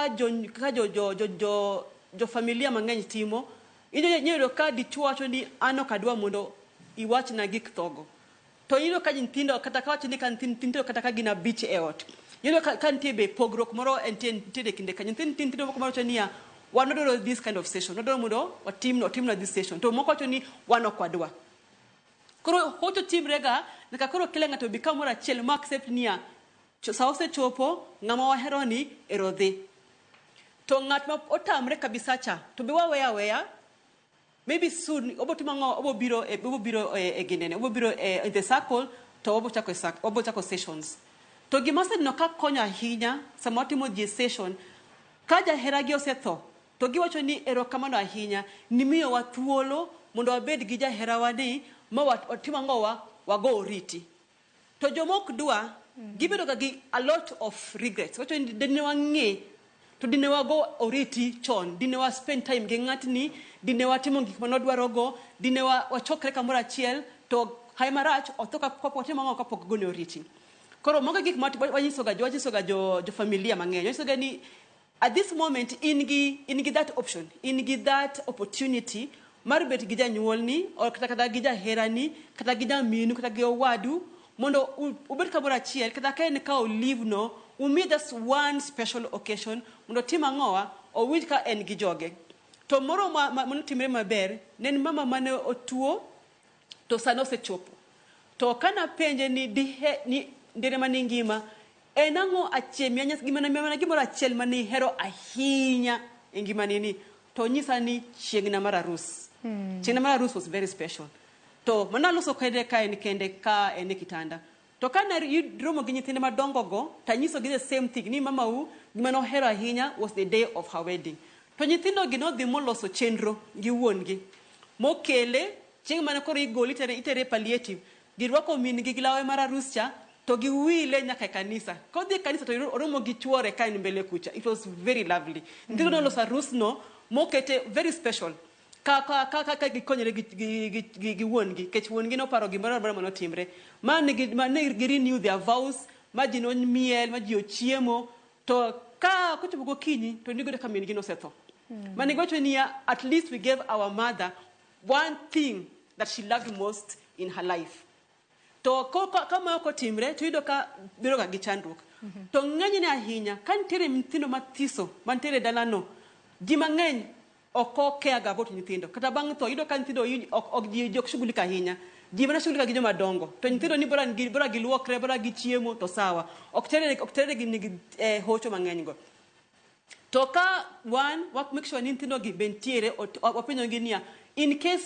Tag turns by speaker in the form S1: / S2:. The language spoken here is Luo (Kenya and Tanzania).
S1: jo familia mang'eny timo, inyo ka dichuo wacho ni ano kadwa mondo iwach na gik thogo. To ino ka nyithindo kata ka wacho ni ka nyithindo kata ka gina beach e ot. Ino ka nitie be pogruok moro nitie kinde ka nyithindo moko wacho niya wan odoro this kind of session. Odoro mondo otim na this session. To moko wacho ni wan okwadwa. Koro Hocho timrega nyaka koro kile ng'ato bi kamoro achiel ma accept niya sa osechopo ng'ama wahero ni erodhi. To ng'at ma otamre kabisa cha to be waweya maybe soon obo biro e ginene obo biro in the circle to obo chako sessions. To gima no ka konyo ahinya sama timo ji session ka jahera gi osetho to giwacho ni erokamano ahinya ni miyo wa thuolo mondo wabed gi jahera wani ma watimo ngowa wago oriti. To jomok dwa gibedo gi a lot of regrets. Wacho ni dine wang'e to dine wago oriti chon, dine wa spend time gi ng'atni, dine watimo gik manodwaro go, dine wachokre kamoro achiel to hai marach othoka pok watimo ngowa kapok gone oriti. Koro moga gik wanyiso ga jo familia mang'eny. Wanyiso ga ni at this moment in gi that option, in gi that opportunity mar bet gi janyuolni or kata gi jaherani kata gi jaminu kata gi owadu mondo ubet kamoro achiel kata ka en ka olive no meet just one special occasion mondo tima ngowa o winj ka en gi joge. To moro mono timre maber nen mama mane otuo to sano osechopo. To kana penje ni ndere mani ngima enango achemia nyas gimoro achiel mani hero ahinya e ngima nini to nyisa ni chiegna mar arus. Chiegna mar arus was very special. To manaloso kende ka en kende ka en kitanda. To kana romo gi nyithinde madongo go tanyiso gi the same thing ni mama u gima no hero ahinya was the day of her wedding. To nyithindo gi no dhi moloso chenro gi wuon gi mokele chieng' mane koro igoli itere palliative girwako min gi gilawe mar arus cha to gi wile nyaka e kanisa. Kodhi kanisa to oromo gi chuore ka en mbele kucha. It was very lovely. Nyithindo no loso arus no mokete very special. Ka gikonyre gi wuon gi kech wuon gi no paro gimoro mano timre mane gi renew their vows ma ji no miel ma ji ochiemo to ka kochopo gokinyi to nigo ka min gi no setho. Mane gocho niya at least we gave our mother one thing that she loved most in her life. To kama ko timre to ido ka biro ga gi chandruok. To ng'eny ne ahinya kan tere nyithindo mathiso man tere dalano ji mang'eny oko kea ga bot nyithindo kata bang' to ido kan nyithindo ok jok shughulika ahinya ji mana shughulika gi joma dongo to nyithindo ni bora gi luokre bora gi chiemo to sawa ok tere gi hocho mang'eny go. To ka one make sure ni nyithindo gi bentiere wapenyo gi niya in case